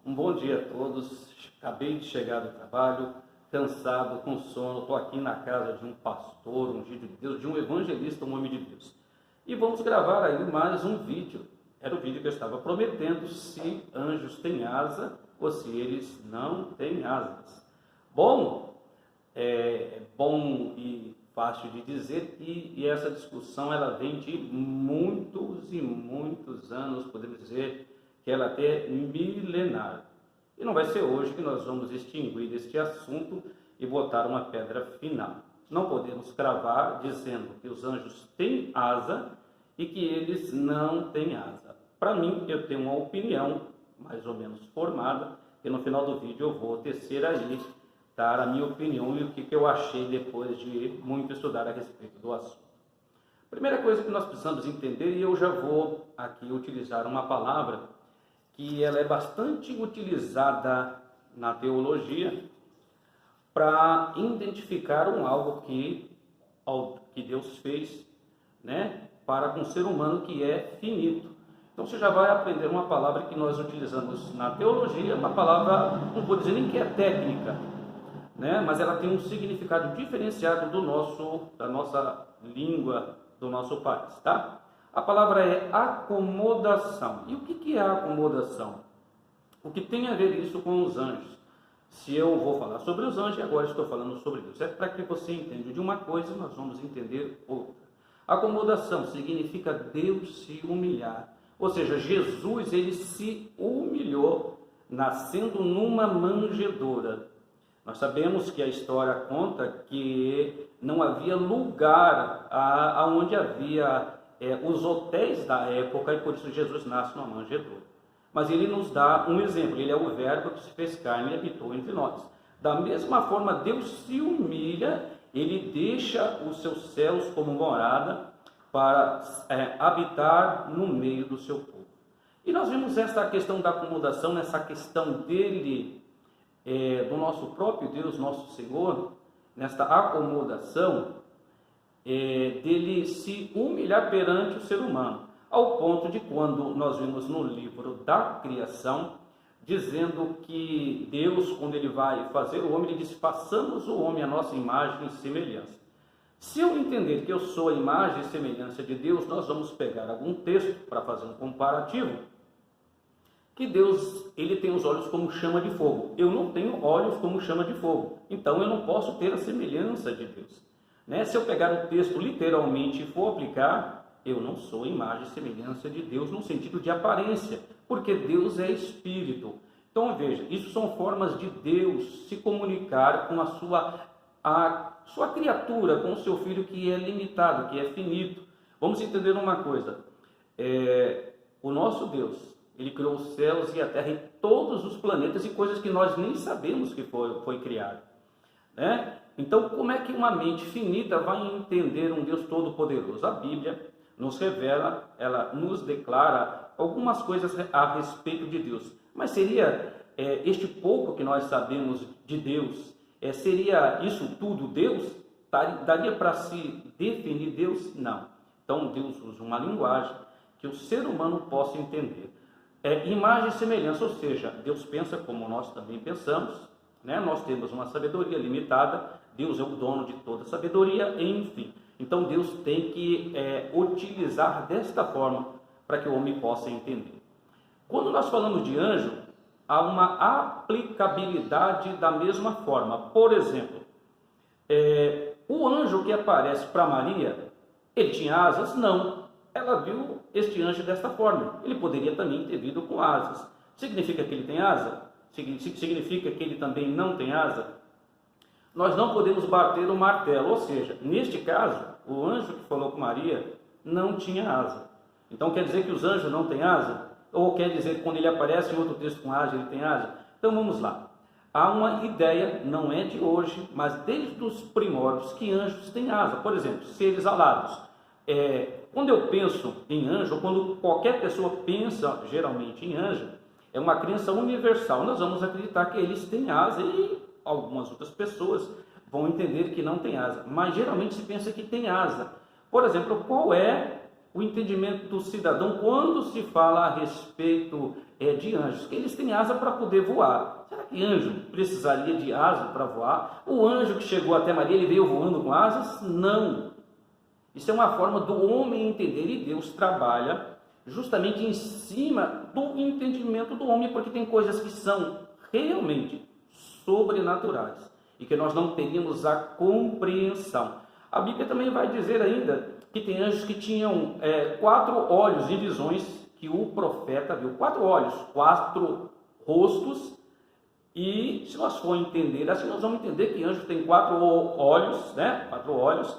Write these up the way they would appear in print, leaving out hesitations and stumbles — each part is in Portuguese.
Um bom dia a todos. Acabei de chegar do trabalho, cansado, com sono. Estou aqui na casa de um pastor, um ungido de Deus, de um evangelista, um homem de Deus. E vamos gravar aí mais um vídeo. Era o vídeo que eu estava prometendo, se anjos têm asa ou se eles não têm asas. Bom, é bom e fácil de dizer que essa discussão ela vem de muitos e muitos anos, podemos dizer que ela até é milenar. E não vai ser hoje que nós vamos extinguir este assunto e botar uma pedra final. Não podemos cravar dizendo que os anjos têm asa e que eles não têm asa. Para mim, eu tenho uma opinião mais ou menos formada, que no final do vídeo eu vou tecer aí, dar a minha opinião e o que eu achei depois de muito estudar a respeito do assunto. Primeira coisa que nós precisamos entender, e eu já vou aqui utilizar uma palavra que ela é bastante utilizada na teologia para identificar algo que Deus fez, né, para com o ser humano que é finito. Então você já vai aprender uma palavra que nós utilizamos na teologia, uma palavra, não vou dizer nem que é técnica, né, mas ela tem um significado diferenciado da nossa língua, do nosso país, tá? A palavra é acomodação. E o que é acomodação? O que tem a ver isso com os anjos? Se eu vou falar sobre os anjos, agora estou falando sobre Deus. É para que você entenda de uma coisa, nós vamos entender outra. Acomodação significa Deus se humilhar. Ou seja, Jesus, ele se humilhou, nascendo numa manjedoura. Nós sabemos que a história conta que não havia lugar aonde havia os hotéis da época, e por isso Jesus nasce numa manjedoura. Mas ele nos dá um exemplo, ele é o verbo que se fez carne e habitou entre nós. Da mesma forma, Deus se humilha, ele deixa os seus céus como morada para habitar no meio do seu povo. E nós vimos essa questão da acomodação, nessa questão dele, do nosso próprio Deus, nosso Senhor, nesta acomodação, dele se humilhar perante o ser humano, ao ponto de quando nós vimos no livro da criação, dizendo que Deus, quando ele vai fazer o homem, ele diz, façamos o homem a nossa imagem e semelhança. Se eu entender que eu sou a imagem e semelhança de Deus, nós vamos pegar algum texto para fazer um comparativo, que Deus, ele tem os olhos como chama de fogo. Eu não tenho olhos como chama de fogo, então eu não posso ter a semelhança de Deus. Se eu pegar o texto literalmente e for aplicar, eu não sou a imagem e semelhança de Deus no sentido de aparência, porque Deus é Espírito. Então veja, isso são formas de Deus se comunicar com a sua criatura, com o seu filho que é limitado, que é finito. Vamos entender uma coisa, o nosso Deus, ele criou os céus e a terra e todos os planetas e coisas que nós nem sabemos que foi criado, né? Então, como é que uma mente finita vai entender um Deus todo-poderoso? A Bíblia nos revela, ela nos declara algumas coisas a respeito de Deus. Mas seria este pouco que nós sabemos de Deus, seria isso tudo Deus? Daria para se definir Deus? Não. Então, Deus usa uma linguagem que o ser humano possa entender. Imagem e semelhança, ou seja, Deus pensa como nós também pensamos, né? Nós temos uma sabedoria limitada, Deus é o dono de toda sabedoria, enfim. Então Deus tem que utilizar desta forma para que o homem possa entender. Quando nós falamos de anjo, há uma aplicabilidade da mesma forma. Por exemplo, o anjo que aparece para Maria, ele tinha asas? Não. Ela viu este anjo desta forma. Ele poderia também ter vindo com asas. Significa que ele tem asa? Significa que ele também não tem asa? Nós não podemos bater o martelo, ou seja, neste caso, o anjo que falou com Maria não tinha asa. Então quer dizer que os anjos não têm asa? Ou quer dizer que quando ele aparece em outro texto com asa, ele tem asa? Então vamos lá. Há uma ideia, não é de hoje, mas desde os primórdios, que anjos têm asa. Por exemplo, seres alados. Quando eu penso em anjo, quando qualquer pessoa pensa geralmente em anjo, é uma crença universal. Nós vamos acreditar que eles têm asa e algumas outras pessoas vão entender que não tem asa. Mas geralmente se pensa que tem asa. Por exemplo, qual é o entendimento do cidadão quando se fala a respeito de anjos, que eles têm asa para poder voar. Será que anjo precisaria de asa para voar? O anjo que chegou até Maria, ele veio voando com asas? Não. Isso é uma forma do homem entender, e Deus trabalha justamente em cima do entendimento do homem, porque tem coisas que são realmente sobrenaturais e que nós não teríamos a compreensão. A Bíblia também vai dizer ainda que tem anjos que tinham 4 olhos em visões que o profeta viu. 4 olhos, 4 rostos. E se nós for entender assim, nós vamos entender que anjo tem 4 olhos, né? 4 olhos,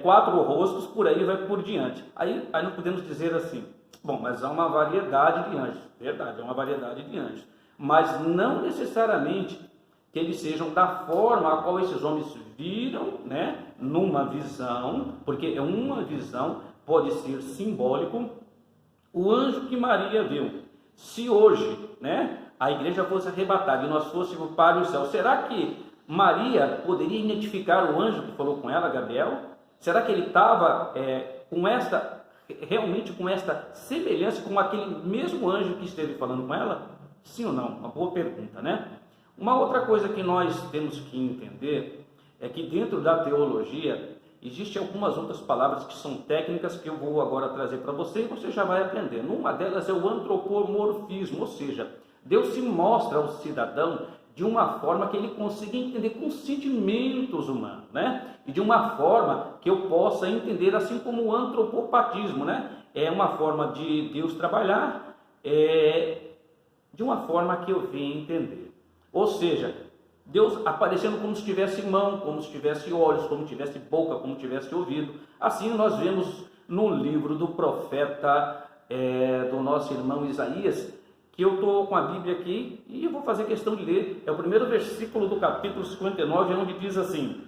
4 rostos, por aí vai por diante. Aí nós podemos dizer assim, bom, mas há uma variedade de anjos. Verdade, é uma variedade de anjos. Mas não necessariamente que eles sejam da forma a qual esses homens viram, né? Numa visão, porque é uma visão, pode ser simbólico. O anjo que Maria viu, se hoje, né, a igreja fosse arrebatada e nós fôssemos para o céu, será que Maria poderia identificar o anjo que falou com ela, Gabriel? Será que ele estava realmente com esta semelhança com aquele mesmo anjo que esteve falando com ela? Sim ou não? Uma boa pergunta, né? Uma outra coisa que nós temos que entender é que dentro da teologia existem algumas outras palavras que são técnicas que eu vou agora trazer para você e você já vai aprender. Uma delas é o antropomorfismo, ou seja, Deus se mostra ao cidadão de uma forma que ele consiga entender com sentimentos humanos, né? E de uma forma que eu possa entender, assim como o antropopatismo, né? É uma forma de Deus trabalhar de uma forma que eu venha entender. Ou seja, Deus aparecendo como se tivesse mão, como se tivesse olhos, como se tivesse boca, como se tivesse ouvido. Assim nós vemos no livro do profeta, do nosso irmão Isaías, que eu estou com a Bíblia aqui e eu vou fazer questão de ler. É o primeiro versículo do capítulo 59, onde diz assim: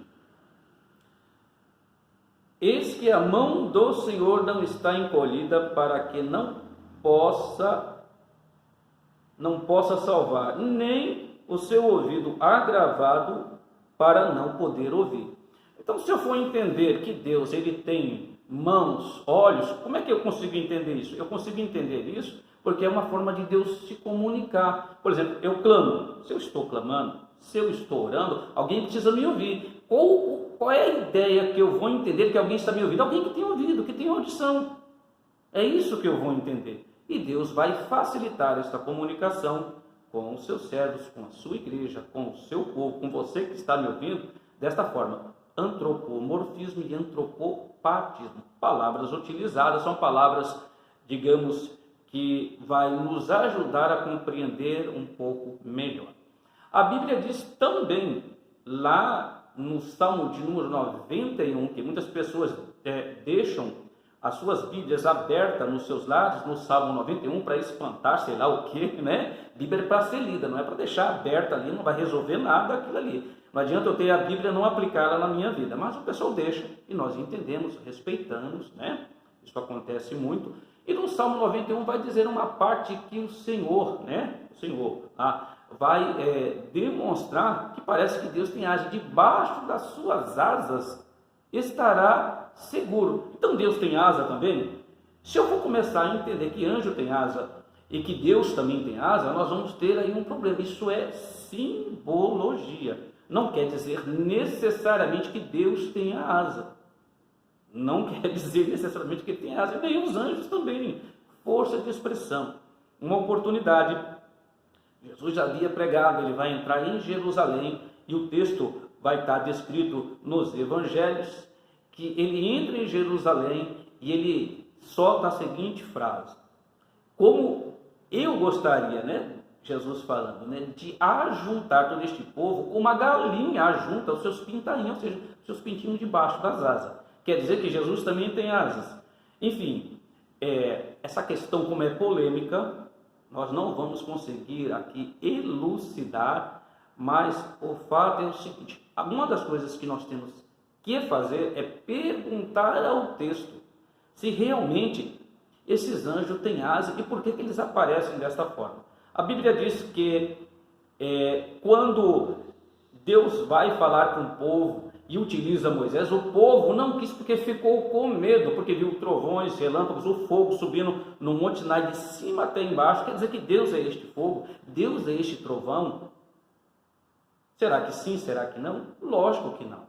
eis que a mão do Senhor não está encolhida para que não possa salvar, nem o seu ouvido agravado para não poder ouvir. Então, se eu for entender que Deus ele tem mãos, olhos, como é que eu consigo entender isso? Eu consigo entender isso porque é uma forma de Deus se comunicar. Por exemplo, eu clamo. Se eu estou clamando, se eu estou orando, alguém precisa me ouvir. Qual é a ideia que eu vou entender que alguém está me ouvindo? Alguém que tem ouvido, que tem audição. É isso que eu vou entender. E Deus vai facilitar esta comunicação com os seus servos, com a sua igreja, com o seu povo, com você que está me ouvindo, desta forma. Antropomorfismo e antropopatismo. Palavras utilizadas, são palavras, digamos, que vai nos ajudar a compreender um pouco melhor. A Bíblia diz também, lá no Salmo de número 91, que muitas pessoas deixam as suas Bíblias abertas nos seus lados, no Salmo 91, para espantar, sei lá o que, né? Bíblia é para ser lida, não é para deixar aberta ali, não vai resolver nada aquilo ali. Não adianta eu ter a Bíblia e não aplicá-la na minha vida, mas o pessoal deixa, e nós entendemos, respeitamos, né? Isso acontece muito. E no Salmo 91 vai dizer uma parte que o Senhor, né? O Senhor vai demonstrar que parece que Deus tem asa, debaixo das suas asas estará seguro. Então Deus tem asa também? Se eu for começar a entender que anjo tem asa e que Deus também tem asa, nós vamos ter aí um problema. Isso é simbologia. Não quer dizer necessariamente que Deus tenha asa. Não quer dizer necessariamente que ele tenha asa. Nem os anjos também. Força de expressão. Uma oportunidade. Jesus já havia pregado, ele vai entrar em Jerusalém e o texto vai estar descrito nos evangelhos, que ele entra em Jerusalém e ele solta a seguinte frase: como eu gostaria, né, Jesus falando, né, de ajuntar todo este povo como a galinha ajunta os seus pintainhos, ou seja, os seus pintinhos debaixo das asas. Quer dizer que Jesus também tem asas. Enfim, essa questão, como é polêmica, nós não vamos conseguir aqui elucidar, mas o fato é o seguinte: uma das coisas que nós temos que fazer é perguntar ao texto se realmente esses anjos têm asas e por que eles aparecem desta forma. A Bíblia diz que quando Deus vai falar com o povo e utiliza Moisés, o povo não quis porque ficou com medo, porque viu trovões, relâmpagos, o fogo subindo no Monte Sinai de cima até embaixo. Quer dizer que Deus é este fogo? Deus é este trovão? Será que sim? Será que não? Lógico que não.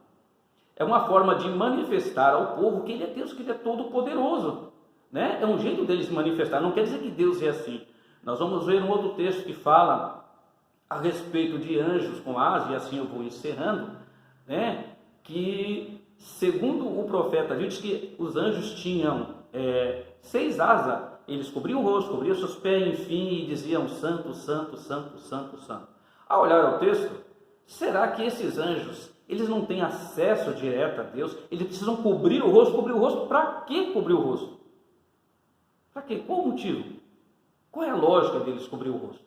É uma forma de manifestar ao povo que Ele é Deus, que Ele é todo poderoso, né? É um jeito deles se manifestar, não quer dizer que Deus é assim. Nós vamos ver um outro texto que fala a respeito de anjos com asas, e assim eu vou encerrando, né? Que segundo o profeta diz que os anjos tinham 6 asas, eles cobriam o rosto, cobriam seus pés, enfim, e diziam santo, santo, santo, santo, santo. Ao olhar o texto, será que esses anjos, eles não têm acesso direto a Deus? Eles precisam cobrir o rosto, para que cobrir o rosto? Para quê? Qual o motivo? Qual é a lógica deles cobrir o rosto?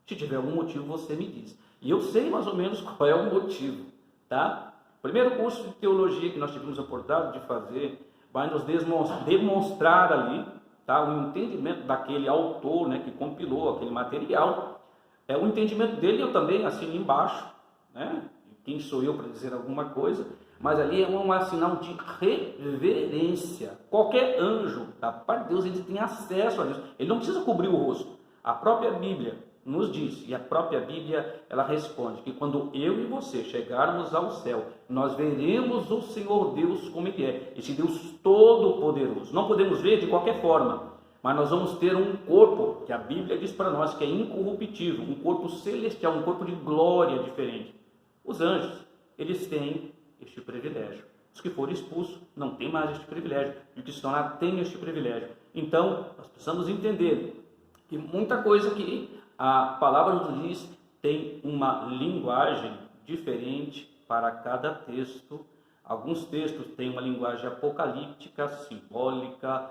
Se tiver algum motivo, você me diz. E eu sei mais ou menos qual é o motivo, tá? O primeiro curso de teologia que nós tivemos a oportunidade de fazer vai nos demonstrar ali, tá, o entendimento daquele autor, né, que compilou aquele material. O entendimento dele eu também assino embaixo, né? Quem sou eu para dizer alguma coisa? Mas ali é um sinal de reverência. Qualquer anjo da parte de Deus, ele tem acesso a Deus. Ele não precisa cobrir o rosto. A própria Bíblia nos diz, e a própria Bíblia, ela responde que quando eu e você chegarmos ao céu, nós veremos o Senhor Deus como Ele é, esse Deus todo-poderoso. Não podemos ver de qualquer forma, mas nós vamos ter um corpo, que a Bíblia diz para nós que é incorruptível, um corpo celestial, um corpo de glória diferente. Os anjos, eles têm este privilégio. Os que forem expulsos não têm mais este privilégio, e os que estão lá têm este privilégio. Então, nós precisamos entender que muita coisa que a palavra nos diz tem uma linguagem diferente para cada texto. Alguns textos têm uma linguagem apocalíptica, simbólica,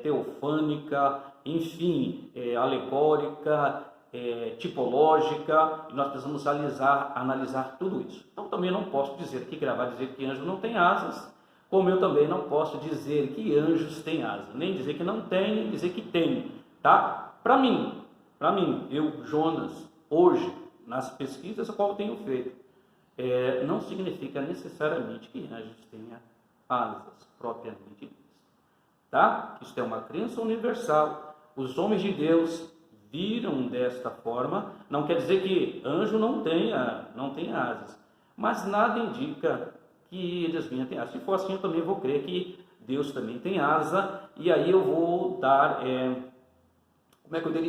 teofânica, enfim, alegórica, tipológica, e nós precisamos analisar tudo isso. Então também não posso dizer que anjo não tem asas, como eu também não posso dizer que anjos têm asas, nem dizer que não tem, nem dizer que tem, tá? Para mim, eu, Jonas, hoje, nas pesquisas a qual eu tenho feito, não significa necessariamente que anjos tenham asas, propriamente ditas, tá? Isso é uma crença universal. Os homens de Deus viram desta forma. Não quer dizer que anjo não tenha asas, mas nada indica que eles venham ter asas. Se for assim, eu também vou crer que Deus também tem asa, e aí eu vou dar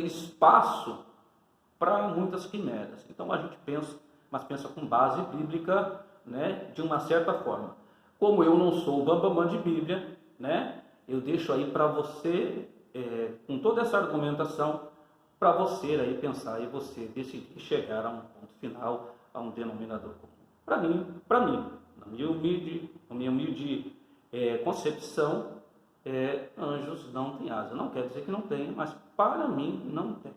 espaço para muitas quimeras. Então a gente pensa, mas pensa com base bíblica, né, de uma certa forma. Como eu não sou o bambambam de Bíblia, né, eu deixo aí para você, com toda essa argumentação, para você aí pensar e você decidir chegar a um ponto final, a um denominador comum. Para mim, na minha humilde concepção, anjos não têm asa. Não quer dizer que não tenha, mas para mim não tem.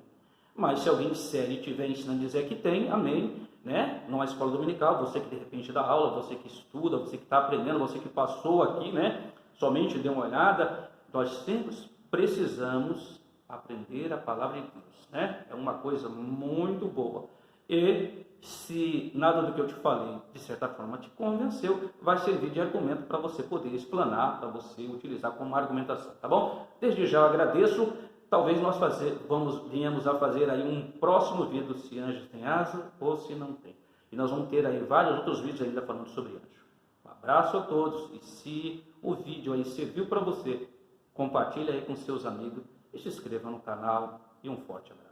Mas se alguém disser e estiver ensinando a dizer que tem, amém, né? Numa escola dominical, você que de repente dá aula, você que estuda, você que está aprendendo, você que passou aqui, né? Somente dê uma olhada. Nós sempre precisamos aprender a palavra de Deus, né? É uma coisa muito boa. E se nada do que eu te falei, de certa forma, te convenceu, vai servir de argumento para você poder explanar, para você utilizar como argumentação, tá bom? Desde já eu agradeço. Talvez nós venhamos a fazer aí um próximo vídeo se anjos têm asa ou se não tem. E nós vamos ter aí vários outros vídeos ainda falando sobre anjo. Um abraço a todos, e se o vídeo aí serviu para você, compartilhe aí com seus amigos e se inscreva no canal, e um forte abraço.